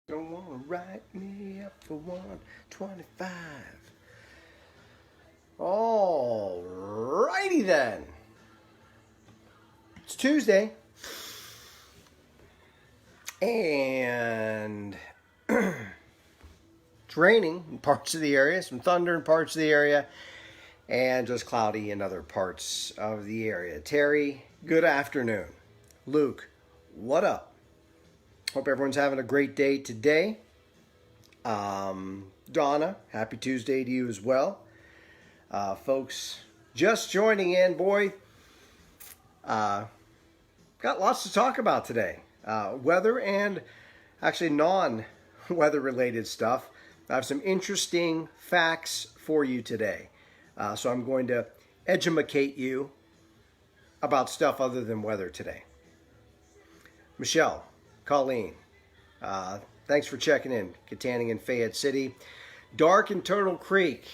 Don't wanna write me up for 125. All righty then. It's Tuesday. And it's raining in parts of the area, some thunder in parts of the area, and just cloudy in other parts of the area. Terry, good afternoon. Luke, what up? Hope everyone's having a great day today. Donna, happy Tuesday to you as well. Folks, just joining in, boy. Got lots to talk about today. Weather and actually non-weather related stuff. I have some interesting facts for you today. So I'm going to educate you about stuff other than weather today. Michelle, Colleen, thanks for checking in. Katanning in Fayette City. Dark in Turtle Creek.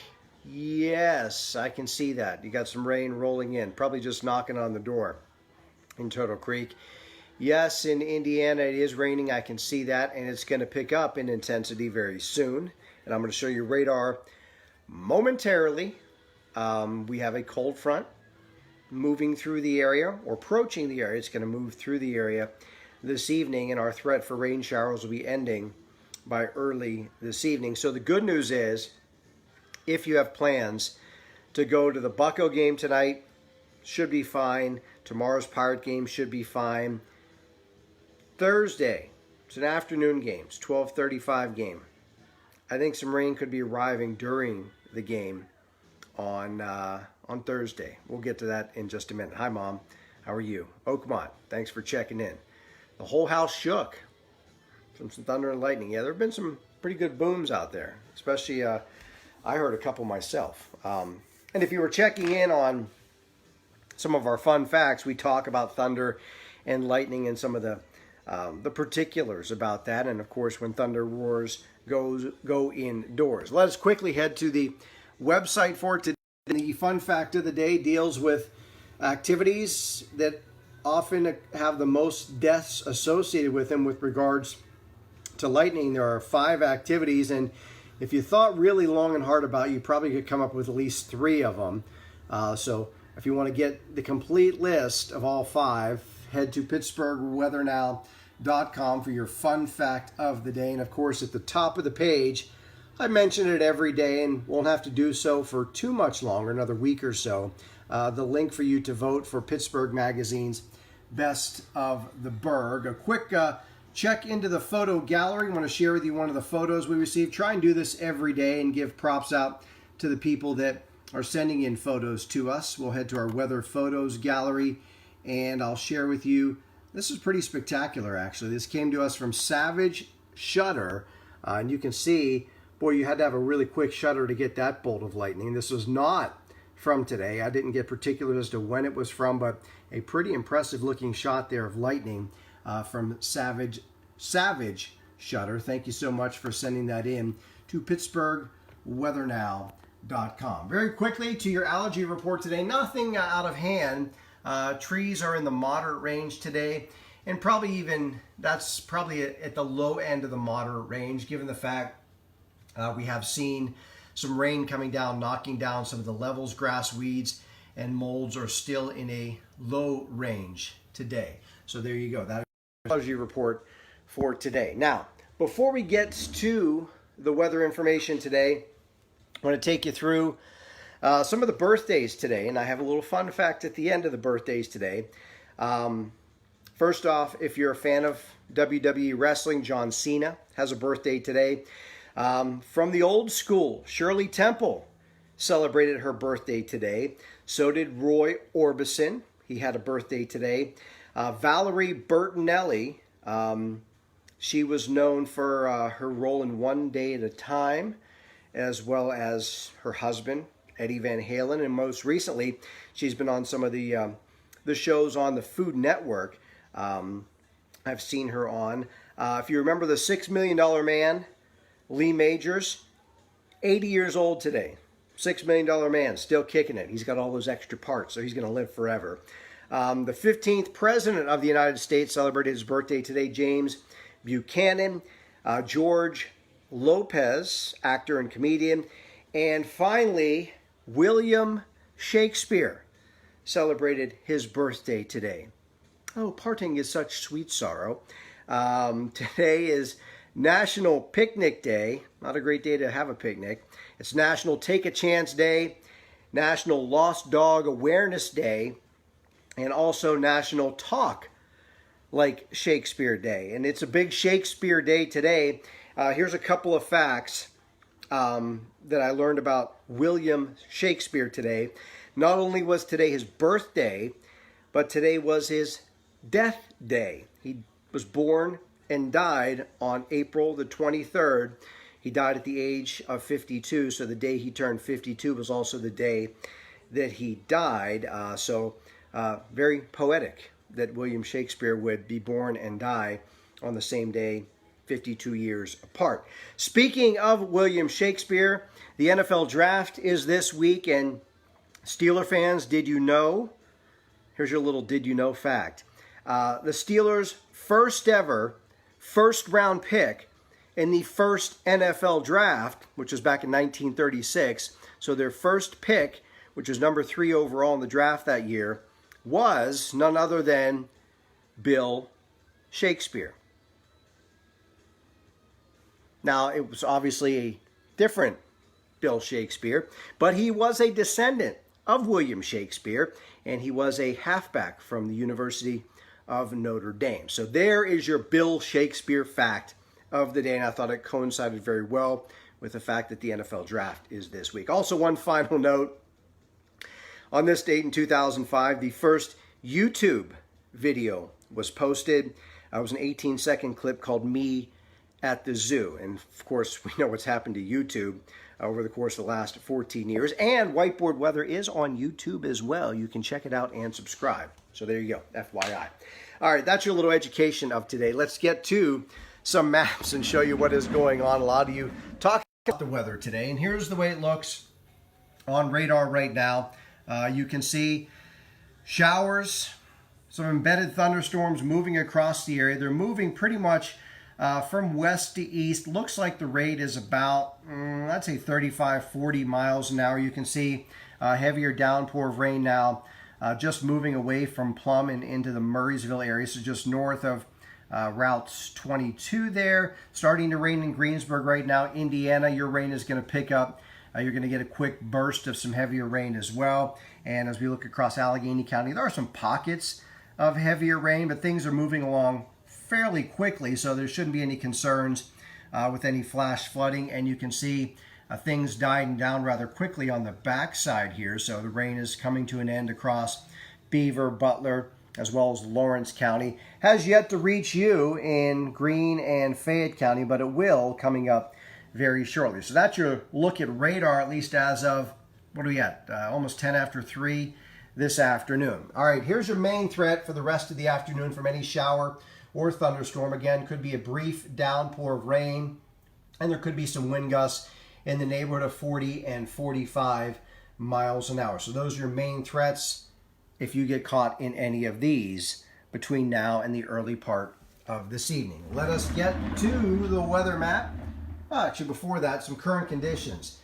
Yes, I can see that. You got some rain rolling in. Probably just knocking on the door in Turtle Creek. Yes, in Indiana it is raining. I can see that. And it's going to pick up in intensity very soon. And I'm going to show you radar momentarily. We have a cold front moving through the area or approaching the area. It's going to move through the area this evening, and our threat for rain showers will be ending by early this evening. So the good news is, if you have plans to go to the Bucco game tonight, should be fine. Tomorrow's Pirate game should be fine. Thursday, it's an afternoon game. It's 12:35 game. I think some rain could be arriving during the game on Thursday. We'll get to that in just a minute. Hi, Mom. How are you? Oakmont, thanks for checking in. The whole house shook from some thunder and lightning. Yeah, there have been some pretty good booms out there, especially I heard a couple myself. And if you were checking in on some of our fun facts, we talk about thunder and lightning and some of the particulars about that. And of course, when thunder roars, go indoors. Let us quickly head to the website for today. The fun fact of the day deals with activities that often have the most deaths associated with them with regards to lightning. There are 5 activities, and if you thought really long and hard about it, you probably could come up with at least 3 of them. So if you want to get the complete list of all 5, head to PittsburghWeatherNow.com for your fun fact of the day. And of course, at the top of the page, I mention it every day and won't have to do so for too much longer, another week or so. The link for you to vote for Pittsburgh Magazine's Best of the Burgh. A quick check into the photo gallery. I want to share with you one of the photos we received. Try and do this every day and give props out to the people that are sending in photos to us. We'll head to our weather photos gallery and I'll share with you. This is pretty spectacular, actually. This came to us from Savage Shutter, and you can see, boy, you had to have a really quick shutter to get that bolt of lightning. This was not from today. I didn't get particulars as to when it was from, but a pretty impressive looking shot there of lightning from Savage Shutter. Thank you so much for sending that in to PittsburghWeatherNow.com. Very quickly to your allergy report today. Nothing out of hand. Trees are in the moderate range today, and that's probably at the low end of the moderate range, given the fact we have seen some rain coming down, knocking down some of the levels. Grass, weeds, and molds are still in a low range today. So there you go. That is the allergy report for today. Now, before we get to the weather information today, I want to take you through some of the birthdays today. And I have a little fun fact at the end of the birthdays today. First off, if you're a fan of WWE Wrestling, John Cena has a birthday today. From the old school, Shirley Temple celebrated her birthday today. So did Roy Orbison. He had a birthday today. Valerie Bertinelli, she was known for her role in One Day at a Time, as well as her husband, Eddie Van Halen. And most recently, she's been on some of the shows on the Food Network. I've seen her on. If you remember the $6 Million Man, Lee Majors, 80 years old today. $6 Million Man, still kicking it. He's got all those extra parts, so he's going to live forever. The 15th President of the United States celebrated his birthday today, James Buchanan. George Lopez, actor and comedian. And finally, William Shakespeare celebrated his birthday today. Oh, parting is such sweet sorrow. Today is National Picnic Day. Not a great day to have a picnic. It's National Take a Chance Day, National Lost Dog Awareness Day, and also National Talk Like Shakespeare Day. And it's a big Shakespeare Day today. Here's a couple of facts that I learned about William Shakespeare today. Not only was today his birthday, but today was his death day. He was born and died on April the 23rd. He died at the age of 52, so the day he turned 52 was also the day that he died. Very poetic that William Shakespeare would be born and die on the same day, 52 years apart. Speaking of William Shakespeare, the NFL Draft is this week, and Steeler fans, did you know? Here's your little did you know fact. The Steelers' first ever first-round pick in the first NFL Draft, which was back in 1936, so their first pick, which was number 3 overall in the draft that year, was none other than Bill Shakespeare. Now, it was obviously a different Bill Shakespeare, but he was a descendant of William Shakespeare, and he was a halfback from the University of Notre Dame. So there is your Bill Shakespeare fact of the day, and I thought it coincided very well with the fact that the NFL Draft is this week. Also, one final note. On this date in 2005, the first YouTube video was posted. It was an 18-second clip called Me at the Zoo. And, of course, we know what's happened to YouTube over the course of the last 14 years. And WhiteBoard Weather is on YouTube as well. You can check it out and subscribe. So there you go, FYI. All right, that's your little education of today. Let's get to some maps and show you what is going on. A lot of you talk about the weather today. And here's the way it looks on radar right now. You can see showers, some embedded thunderstorms moving across the area. They're moving pretty much from west to east. Looks like the rate is about, I'd say 35, 40 miles an hour. You can see heavier downpour of rain now just moving away from Plum and into the Murraysville area. So just north of Route 22 there. Starting to rain in Greensburg right now. Indiana, your rain is going to pick up. You're going to get a quick burst of some heavier rain as well. And as we look across Allegheny County, there are some pockets of heavier rain, but things are moving along fairly quickly, so there shouldn't be any concerns with any flash flooding. And you can see things dying down rather quickly on the backside here. So the rain is coming to an end across Beaver, Butler, as well as Lawrence County. Has yet to reach you in Greene and Fayette County, but it will coming up very shortly. So that's your look at radar, at least as of, what are we at? Almost 10 after 3 this afternoon. All right, here's your main threat for the rest of the afternoon from any shower or thunderstorm. Again, could be a brief downpour of rain, and there could be some wind gusts in the neighborhood of 40 and 45 miles an hour. So those are your main threats if you get caught in any of these between now and the early part of this evening. Let us get to the weather map. Actually, before that, some current conditions.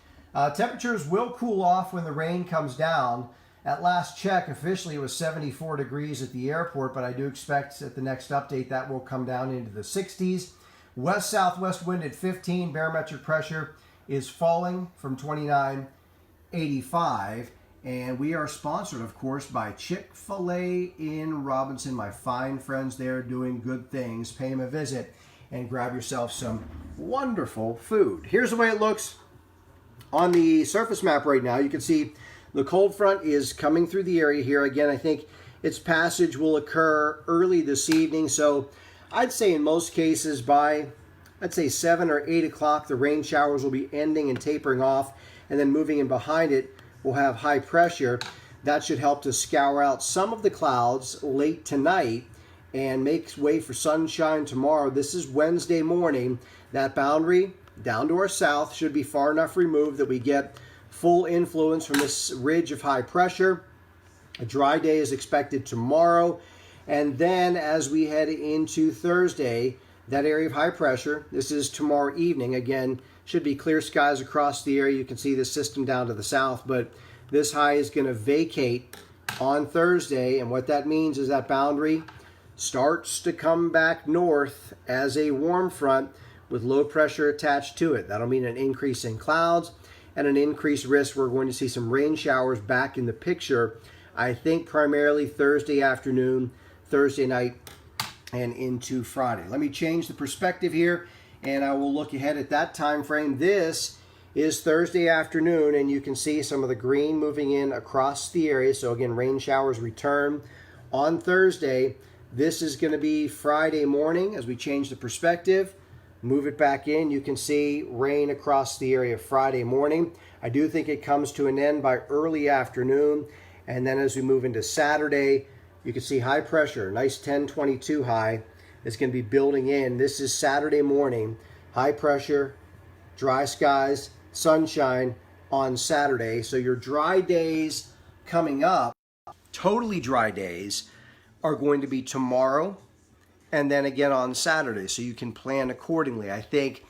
Temperatures will cool off when the rain comes down. At last check, officially it was 74 degrees at the airport, but I do expect at the next update that will come down into the 60s. West-southwest wind at 15. Barometric pressure is falling from 29.85. And we are sponsored, of course, by Chick-fil-A in Robinson. My fine friends there doing good things. Pay them a visit and grab yourself some wonderful food. Here's the way it looks on the surface map right now. You can see the cold front is coming through the area here. Again, I think its passage will occur early this evening. So I'd say in most cases by, I'd say 7 or 8 o'clock, the rain showers will be ending and tapering off. And then moving in behind it, we'll have high pressure. That should help to scour out some of the clouds late tonight and makes way for sunshine tomorrow. This is Wednesday morning. That boundary down to our south should be far enough removed that we get full influence from this ridge of high pressure. A dry day is expected tomorrow. And then as we head into Thursday, that area of high pressure. This is tomorrow evening. Again, should be clear skies across the area. You can see the system down to the south, but this high is going to vacate on Thursday, and what that means is that boundary starts to come back north as a warm front with low pressure attached to it. That'll mean an increase in clouds and an increased risk. We're going to see some rain showers back in the picture, I think primarily Thursday afternoon, Thursday night, and into Friday. Let me change the perspective here, and I will look ahead at that time frame. This is Thursday afternoon, and you can see some of the green moving in across the area. So again, rain showers return on Thursday. This is going to be Friday morning as we change the perspective. Move it back in. You can see rain across the area Friday morning. I do think it comes to an end by early afternoon. And then as we move into Saturday, you can see high pressure, nice 1022 high. It's going to be building in. This is Saturday morning. High pressure, dry skies, sunshine on Saturday. So your dry days coming up, totally dry days, are going to be tomorrow and then again on Saturday. So you can plan accordingly. I think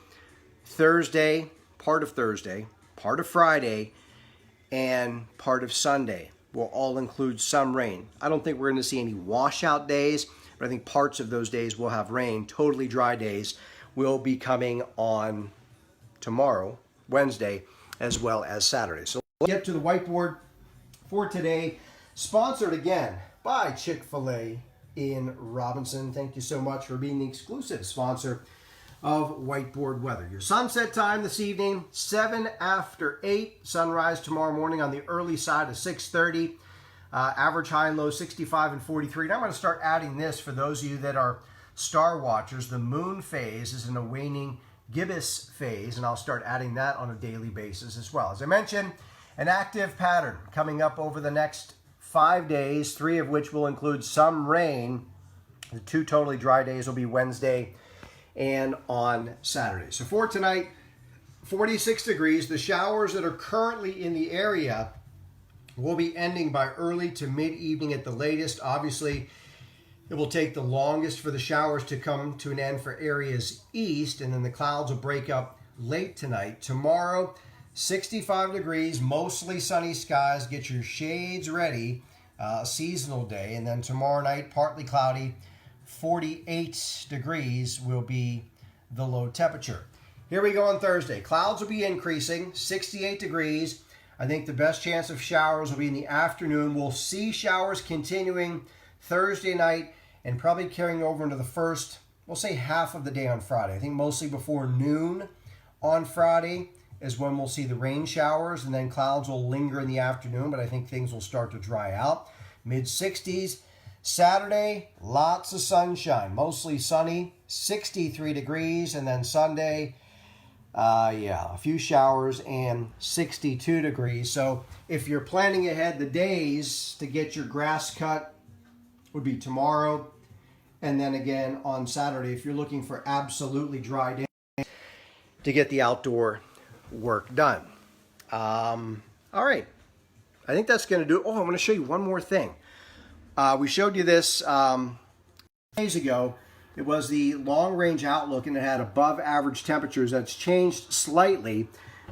Thursday, part of Friday, and part of Sunday will all include some rain. I don't think we're going to see any washout days, but I think parts of those days will have rain. Totally dry days will be coming on tomorrow, Wednesday, as well as Saturday. So let's get to the whiteboard for today, sponsored again by Chick-fil-A in Robinson. Thank you so much for being the exclusive sponsor of Whiteboard Weather. Your sunset time this evening, 7 after 8. Sunrise tomorrow morning on the early side of 6:30. Average high and low 65 and 43. Now I'm going to start adding this for those of you that are star watchers. The moon phase is in a waning gibbous phase, and I'll start adding that on a daily basis as well. As I mentioned, an active pattern coming up over the next 5 days, 3 of which will include some rain. The 2 totally dry days will be Wednesday and on Saturday. So for tonight, 46 degrees. The showers that are currently in the area will be ending by early to mid-evening at the latest. Obviously, it will take the longest for the showers to come to an end for areas east, and then the clouds will break up late tonight. Tomorrow, 65 degrees, mostly sunny skies. Get your shades ready, seasonal day. And then tomorrow night, partly cloudy, 48 degrees will be the low temperature. Here we go on Thursday. Clouds will be increasing, 68 degrees. I think the best chance of showers will be in the afternoon. We'll see showers continuing Thursday night and probably carrying over into the first, we'll say half of the day on Friday. I think mostly before noon on Friday is when we'll see the rain showers, and then clouds will linger in the afternoon, but I think things will start to dry out. Mid-60s. Saturday, lots of sunshine, mostly sunny, 63 degrees, and then Sunday, a few showers and 62 degrees. So if you're planning ahead, the days to get your grass cut would be tomorrow and then again on Saturday if you're looking for absolutely dry days to get the outdoor work done. All right. I think that's going to do it. Oh, I want to show you one more thing. We showed you this days ago. It was the long-range outlook, and it had above-average temperatures. That's changed slightly.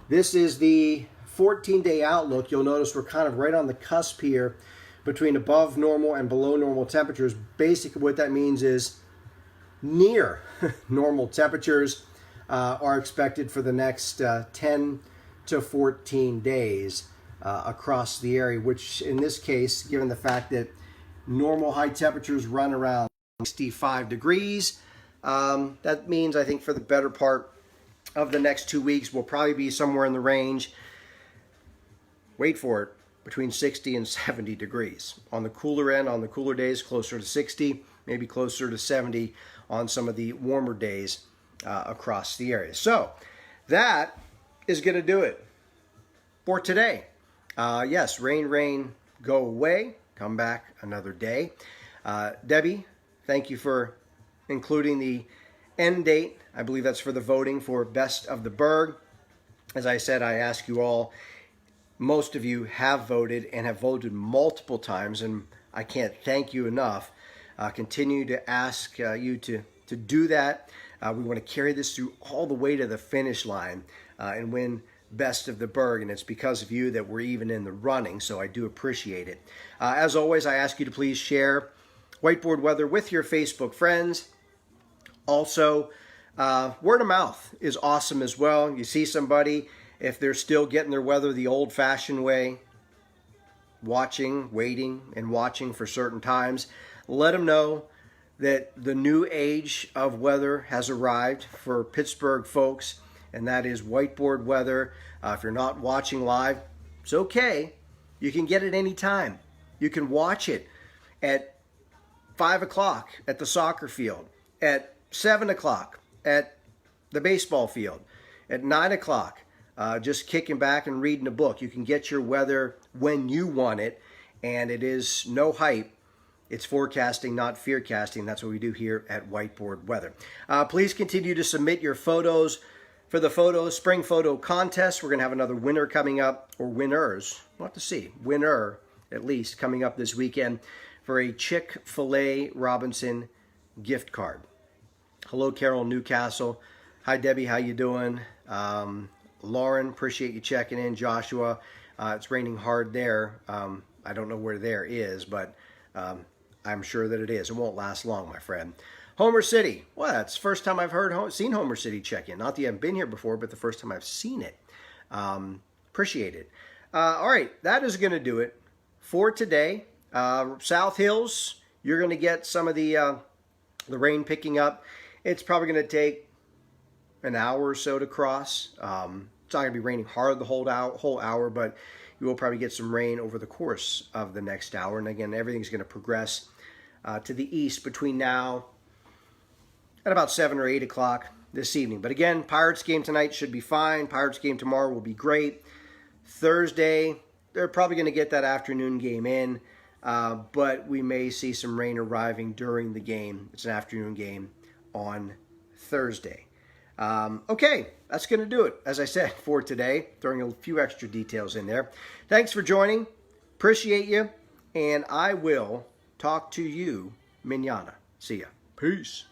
This is the 14-day outlook. You'll notice we're kind of right on the cusp here between above normal and below normal temperatures. Basically, what that means is near normal temperatures are expected for the next 10 to 14 days across the area, which in this case, given the fact that normal high temperatures run around 65 degrees. That means, I think, for the better part of the next 2 weeks, we'll probably be somewhere in the range, wait for it, between 60 and 70 degrees. On the cooler end, on the cooler days, closer to 60, maybe closer to 70 on some of the warmer days across the area. So that is going to do it for today. Yes, rain, go away, come back another day. Debbie, thank you for including the end date. I believe that's for the voting for Best of the Berg. As I said, I ask you all, most of you have voted and have voted multiple times, and I can't thank you enough. Continue to ask you to do that. We want to carry this through all the way to the finish line and win Best of the Berg, and it's because of you that we're even in the running, so I do appreciate it. As always, I ask you to please share Whiteboard Weather with your Facebook friends. Also, word of mouth is awesome as well. You see somebody, if they're still getting their weather the old-fashioned way, watching, waiting, and watching for certain times, let them know that the new age of weather has arrived for Pittsburgh folks, and that is Whiteboard Weather. If you're not watching live, it's okay. You can get it anytime. You can watch it at 5 o'clock at the soccer field, at 7 o'clock at the baseball field, at 9 o'clock, just kicking back and reading a book. You can get your weather when you want it, and it is no hype. It's forecasting, not fearcasting. That's what we do here at Whiteboard Weather. Please continue to submit your photos for the spring photo contest. We're going to have another winner coming up, or winners. We'll have to see. Winner, at least, coming up this weekend for a Chick-fil-A Robinson gift card. Hello, Carol, Newcastle. Hi, Debbie. How you doing? Lauren, appreciate you checking in. Joshua, it's raining hard there. I don't know where there is, but I'm sure that it is. It won't last long, my friend. Homer City. Well, that's the first time I've seen Homer City check in. Not that you haven't been here before, but the first time I've seen it. Appreciate it. All right, that is going to do it for today. South Hills, you're going to get some of the rain picking up. It's probably going to take an hour or so to cross. It's not going to be raining hard the whole hour, but you will probably get some rain over the course of the next hour. And again, everything's going to progress to the east between now at about 7 or 8 o'clock this evening. But again, Pirates game tonight should be fine. Pirates game tomorrow will be great. Thursday, they're probably going to get that afternoon game in, but we may see some rain arriving during the game. It's an afternoon game on Thursday. Okay, that's going to do it, as I said, for today, throwing a few extra details in there. Thanks for joining. Appreciate you, and I will talk to you mañana. See ya. Peace.